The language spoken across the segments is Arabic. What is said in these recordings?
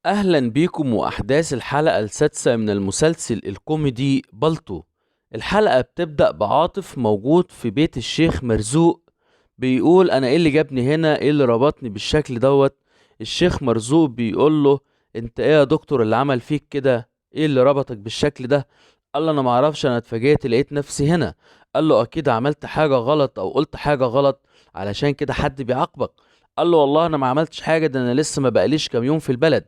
أهلا بيكم وأحداث الحلقة السادسة من المسلسل الكوميدي بالطو. الحلقة بتبدأ بعاطف موجود في بيت الشيخ مرزوق، بيقول أنا إيه اللي جابني هنا، إيه اللي ربطني بالشكل دوت. الشيخ مرزوق بيقول له أنت إيه يا دكتور اللي عمل فيك كده، إيه اللي ربطك بالشكل ده؟ قال له أنا معرفش، أنا اتفاجئت لقيت نفسي هنا. قال له أكيد عملت حاجة غلط أو قلت حاجة غلط علشان كده حد بيعاقبك. قال له والله أنا ما عملتش حاجة، ده أنا لسه ما بقاليش كام يوم في البلد.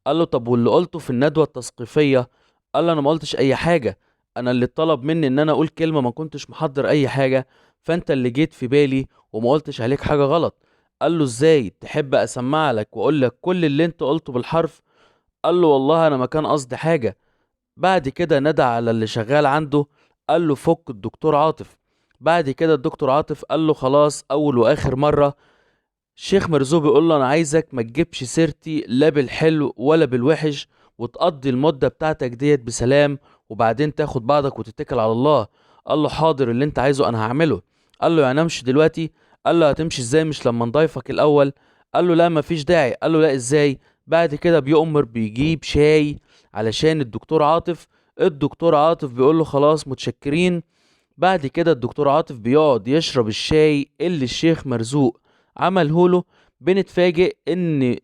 قال له طب واللي قلته في الندوة التثقيفية؟ قال له انا ما قلتش اي حاجة، انا اللي طلب مني ان انا اقول كلمة ما كنتش محضر اي حاجة، فانت اللي جيت في بالي وما قلتش عليك حاجة غلط. قال له ازاي تحب اسمع لك واقول لك كل اللي انت قلته بالحرف؟ قال له والله انا ما كان قصدي حاجة. بعد كده ندى على اللي شغال عنده، قال له فك الدكتور عاطف. بعد كده الدكتور عاطف قال له خلاص اول واخر مرة. الشيخ مرزوق بيقول له انا عايزك ما تجيبش سيرتي لا بالحلو ولا بالوحش، وتقضي المدة بتاعتك ديت بسلام، وبعدين تاخد بعضك وتتكل على الله. قال له حاضر، اللي انت عايزه انا هعمله. قال له يعني امشي دلوقتي؟ قال له هتمشي ازاي مش لما نضيفك الاول؟ قال له لا مفيش داعي. قال له لا ازاي؟ بعد كده بيؤمر بيجيب شاي علشان الدكتور عاطف. الدكتور عاطف بيقول له خلاص متشكرين. بعد كده الدكتور عاطف بيقعد يشرب الشاي اللي الشيخ مرزوق عمله له. بنتفاجئ ان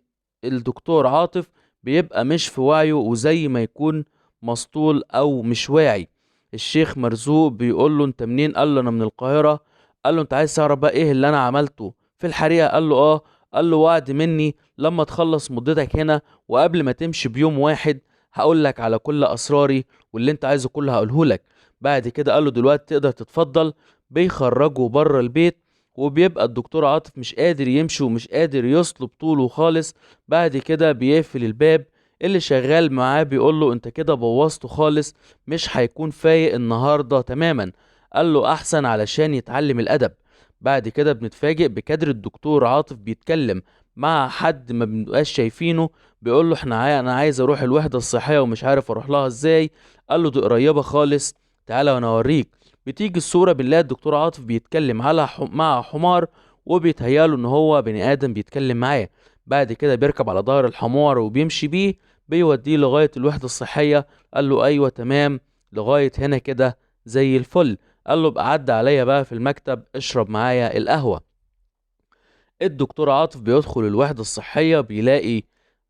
الدكتور عاطف بيبقى مش في وعيه وزي ما يكون مسطول او مش واعي. الشيخ مرزوق بيقول له انت منين؟ قال له انا من القاهرة. قال له انت عايز تعرف بقى ايه اللي انا عملته في الحريقة؟ قال له اه. قال له وعد مني لما تخلص مدتك هنا وقبل ما تمشي بيوم واحد هقول لك على كل اسراري، واللي انت عايزه كله هقوله لك. بعد كده قال له دلوقتي تقدر تتفضل. بيخرجوا بره البيت، وبيبقى الدكتور عاطف مش قادر يمشي ومش قادر يصلب طوله خالص. بعد كده بيقفل الباب. اللي شغال معاه بيقول له انت كده بوظته خالص، مش هيكون فايق النهارده تماما. قال له احسن علشان يتعلم الادب. بعد كده بنتفاجئ بكادر الدكتور عاطف بيتكلم مع حد ما بنبقاش شايفينه. بيقول له انا عايز اروح الوحدة الصحية ومش عارف اروح لها ازاي. قال له دي قريبة خالص، تعالى وانا اوريك. بتيجي الصورة بنلاقي الدكتور عاطف بيتكلم مع حمار، وبيتهياله ان هو بني ادم بيتكلم معاه. بعد كده بيركب على ظهر الحمار وبيمشي بيه، بيوديه لغاية الوحدة الصحية. قال له ايوه تمام، لغاية هنا كده زي الفل. قال له ابقى عدى عليا بقى في المكتب اشرب معايا القهوة. الدكتور عاطف بيدخل الوحدة الصحية بيلاقي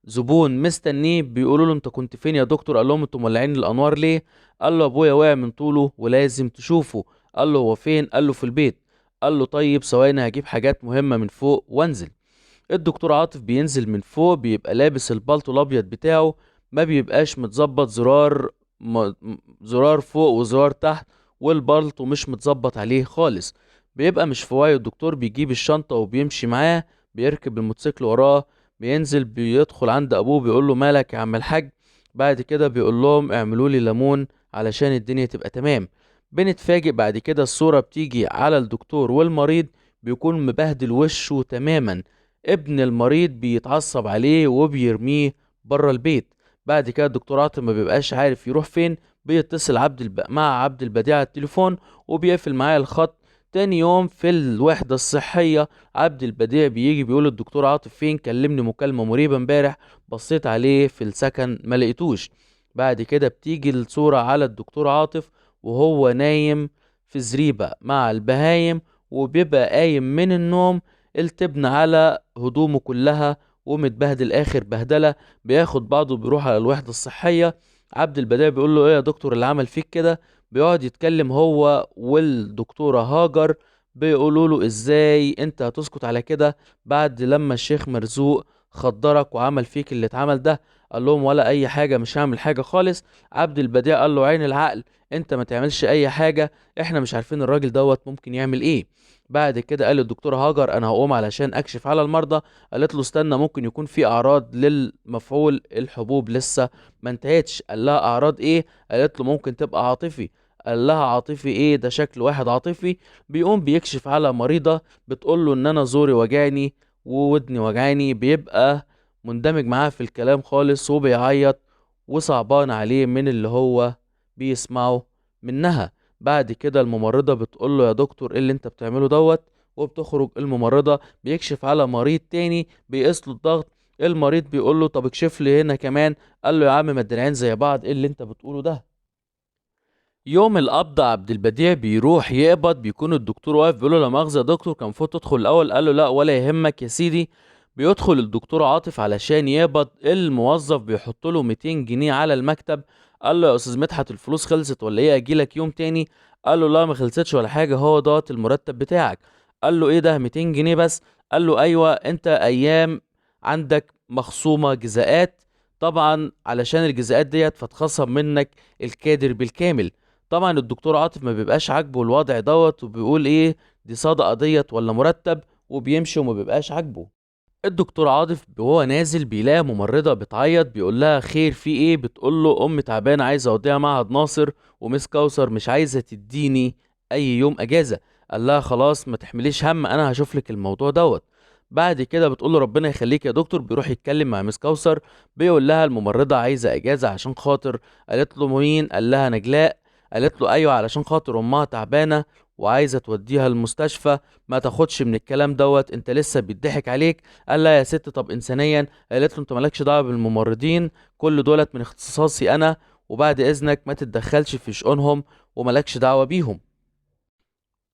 زبون مستنيه. بيقولوا له انت كنت فين يا دكتور؟ قال لهم انتوا مولعين الانوار ليه؟ قال له ابويا واقع من طوله ولازم تشوفه. قال له هو فين؟ قال له في البيت. قال له طيب ثواني هجيب حاجات مهمة من فوق وانزل. الدكتور عاطف بينزل من فوق، بيبقى لابس البلطو الابيض بتاعه، ما بيبقاش متظبط زرار فوق وزرار تحت، والبلطو مش متظبط عليه خالص. بيبقى مش في وعيه. الدكتور بيجيب الشنطة وبيمشي معاه، بيركب الموتوسيكل وراه. بينزل بيدخل عند ابوه بيقول له مالك يا عم الحاج؟ بعد كده بيقول لهم اعملوا لي ليمون علشان الدنيا تبقى تمام. بنتفاجئ بعد كده الصورة بتيجي على الدكتور والمريض، بيكون مبهدل وشه تماما. ابن المريض بيتعصب عليه وبيرميه بره البيت. بعد كده الدكتور عاطف ما بيبقاش عارف يروح فين، بيتصل مع عبد البديع على التليفون وبيقفل معاه الخط. تاني يوم في الوحدة الصحية عبد البديع بيجي بيقول الدكتور عاطف فين، كلمني مكالمة مريبة امبارح، بصيت عليه في السكن ما لقيتوش. بعد كده بتيجي الصورة على الدكتور عاطف وهو نايم في زريبة مع البهايم، وبيبقى قايم من النوم التبن على هدومه كلها ومتبهدل اخر بهدله. بياخد بعضه بيروح على الوحده الصحيه. عبد البديع بيقول له ايه يا دكتور اللي عمل فيك كده؟ بيقعد يتكلم هو والدكتوره هاجر، بيقولوا له ازاي انت هتسكت على كده بعد لما الشيخ مرزوق خدرك وعمل فيك اللي اتعمل ده؟ قال لهم ولا اي حاجه، مش هعمل حاجه خالص. عبد البديع قال له عين العقل، انت ما تعملش اي حاجه، احنا مش عارفين الراجل دوت ممكن يعمل ايه. بعد كده قال الدكتورة هاجر انا هقوم علشان اكشف على المرضى. قالت له استنى ممكن يكون في اعراض للمفعول، الحبوب لسه ما انتهتش. قال لها اعراض ايه؟ قالت له ممكن تبقى عاطفي. قال لها عاطفي ايه؟ ده شكل واحد عاطفي. بيقوم بيكشف على مريضة بتقول له ان انا زوري وجعني وودني وجعاني، بيبقى مندمج معاها في الكلام خالص وبيعيط وصعبان عليه من اللي هو بيسمعه منها. بعد كده الممرضة بتقول له يا دكتور ايه اللي انت بتعمله دوت؟ وبتخرج الممرضة بيكشف على مريض تاني بيقيس له الضغط. المريض بيقول له طب اكشف لي هنا كمان. قال له يا عم ما الدراعين زي بعض، ايه اللي انت بتقوله ده؟ يوم القبض عبد البديع بيروح يقبض، بيكون الدكتور واقف بيقول له لا مؤاخذة يا دكتور كان المفروض تدخل الاول. قال له لا ولا يهمك يا سيدي. بيدخل الدكتور عاطف علشان يقبض، الموظف بيحط له 200 جنيه على المكتب. قال له يا استاذ مدحت الفلوس خلصت ولا ايه، اجيلك يوم تاني؟ قال له لا ما خلصتش ولا حاجة، هو دوت المرتب بتاعك. قال له ايه ده 200 جنيه بس؟ قال له ايوه، انت ايام عندك مخصومة جزاءات، طبعا علشان الجزاءات ديت فتخصم منك الكادر بالكامل. طبعا الدكتور عاطف ما بيبقاش عاجبه الوضع دوت، وبيقول ايه دي صدقة ديت ولا مرتب، وبيمشي وما بيبقاش عاجبه. الدكتور عاطف وهو نازل بيلاقي ممرضة بتعيط، بيقول لها خير في ايه؟ بتقول له ام تعبانة عايزة اوديها معهد ناصر، ومس كوثر مش عايزة تديني اي يوم اجازة. قال لها خلاص ما تحمليش هم، انا هشوف لك الموضوع دوت. بعد كده بتقول له ربنا يخليك يا دكتور. بيروح يتكلم مع مس كوثر، بيقول لها الممرضة عايزة اجازة عشان خاطر. قالت له مين؟ قال لها نجلاء. قالت له ايوه علشان خاطر امها تعبانة وعايزة توديها المستشفى. ما تاخدش من الكلام دوت، انت لسه بيضحك عليك. قال لها يا ست طب انسانيا. قالت له انت مالكش دعوه بالممرضين، كل دولت من اختصاصي انا، وبعد اذنك ما تتدخلش في شؤونهم ومالكش دعوه بيهم.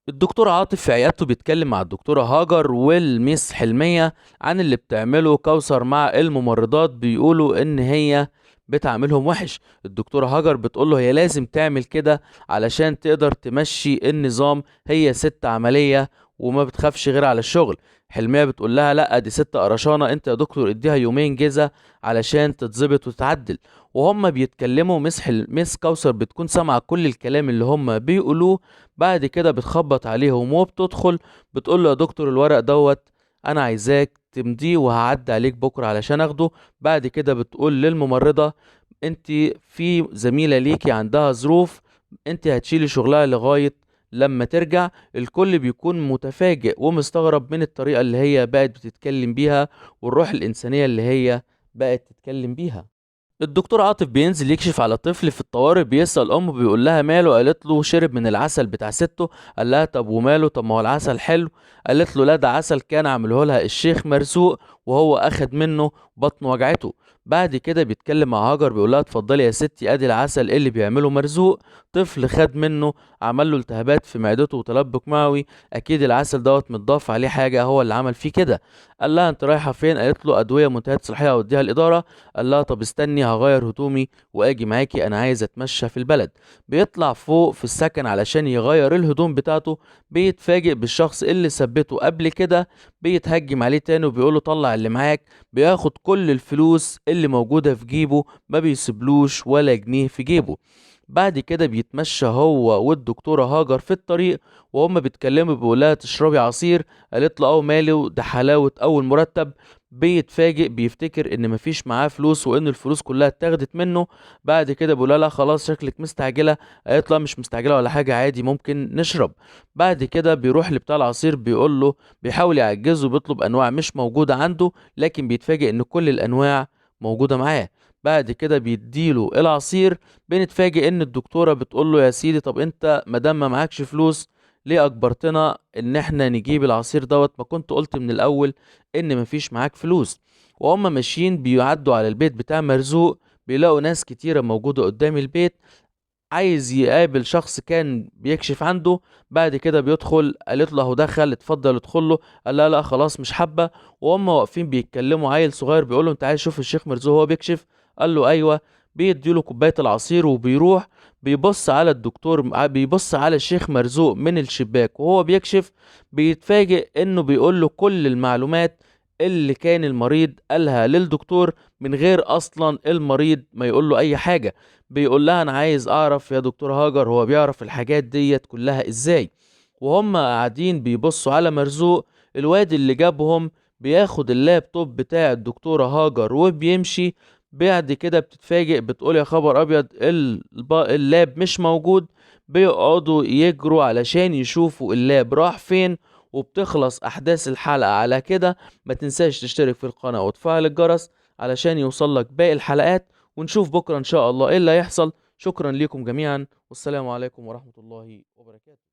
الدكتور عاطف في عيادته بيتكلم مع الدكتوره هاجر والميس حلميه عن اللي بتعمله كوثر مع الممرضات، بيقولوا ان هي بتعاملهم وحش. الدكتوره هاجر بتقول له هي لازم تعمل كده علشان تقدر تمشي النظام، هي ست عمليه وما بتخافش غير على الشغل. حلميه بتقول لها لا دي ست قرشانه، انت يا دكتور اديها يومين جزا علشان تتظبط وتتعدل. وهم بيتكلموا مس كوثر بتكون سامعه كل الكلام اللي هم بيقولوه. بعد كده بتخبط عليهم وبتدخل، بتقول له يا دكتور الورق دوت انا عايزاك تمضيه وهعدي عليك بكره علشان اخده. بعد كده بتقول للممرضة انت في زميلة ليكي عندها ظروف، انت هتشيلي شغلها لغاية لما ترجع. الكل بيكون متفاجئ ومستغرب من الطريقة اللي هي بقت بتتكلم بيها والروح الإنسانية اللي هي بقت تتكلم بيها. الدكتور عاطف بينزل يكشف على طفل في الطوارئ، بيسأل أمه بيقول لها ماله؟ قالت له شرب من العسل بتاع سته. قال لها طب وماله؟ طب ما هو العسل حلو. قالت له لا ده عسل كان عامله لها الشيخ مرزوق وهو أخد منه بطنه وجعته. بعد كده بيتكلم مع هاجر بيقول لها اتفضلي يا ستي ادي العسل اللي بيعمله مرزوق، طفل خد منه عمل له التهابات في معدته وتلبك معوي، اكيد العسل دوت متضاف عليه حاجه هو اللي عمل فيه كده. قال لها انت رايحه فين؟ قالت له ادويه منتهيه الصلاحيه اوديها الاداره. قال لها طب استني هغير هدومي واجي معاكي، انا عايز اتمشى في البلد. بيطلع فوق في السكن علشان يغير الهدوم بتاعته، بيتفاجئ بالشخص اللي ثبته قبل كده، بيتهجم عليه تاني وبيقول له طلع اللي معاك. بياخد كل الفلوس اللي موجودة في جيبه، ما بيسيبلوش ولا جنيه في جيبه. بعد كده بيتمشى هو والدكتورة هاجر في الطريق، وهم بيتكلموا بيقولها تشربي عصير. قالت له اه ماله ده حلاوة اول مرتب. بيتفاجئ بيفتكر ان مفيش معاه فلوس وان الفلوس كلها اتاخدت منه. بعد كده بيقولها لا خلاص شكلك مستعجلة. قالت له لا مش مستعجلة ولا حاجة عادي ممكن نشرب. بعد كده بيروح لبتاع العصير بيقول له، بيحاول يعجزه بيطلب انواع مش موجودة عنده، لكن بيتفاجئ ان كل الانواع موجودة معاه. بعد كده بيديله العصير. بنتفاجئ ان الدكتورة بتقول له يا سيدي طب انت مادام ما معكش فلوس ليه اجبرتنا ان احنا نجيب العصير دوت؟ ما كنت قلت من الاول ان مفيش معاك فلوس. وهم ماشيين بيعدوا على البيت بتاع مرزوق، بيلاقوا ناس كتيرة موجودة قدام البيت، عايز يقابل شخص كان بيكشف عنده. بعد كده بيدخل، قالت له اهو دخل اتفضل ادخل له. قال لا لا خلاص مش حابه. وهم واقفين بيتكلموا عيل صغير بيقول له انت عايز تشوف الشيخ مرزوق وهو بيكشف؟ قال له ايوه. بيديله كوبايه العصير وبيروح بيبص على الدكتور، بيبص على الشيخ مرزوق من الشباك وهو بيكشف. بيتفاجئ انه بيقول له كل المعلومات اللي كان المريض قالها للدكتور من غير اصلا المريض ما يقول له اي حاجه. بيقول لها انا عايز اعرف يا دكتور هاجر هو بيعرف الحاجات ديت كلها ازاي. وهم قاعدين بيبصوا على مرزوق، الواد اللي جابهم بياخد اللابتوب بتاع الدكتورة هاجر وبيمشي. بعد كده بتتفاجئ بتقول يا خبر ابيض اللاب مش موجود. بيقعدوا يجروا علشان يشوفوا اللاب راح فين. وبتخلص احداث الحلقة على كده. ما تنساش تشترك في القناة وتفعل الجرس علشان يوصلك باقي الحلقات، ونشوف بكرة إن شاء الله إيه اللي هيحصل. شكرا لكم جميعا، والسلام عليكم ورحمة الله وبركاته.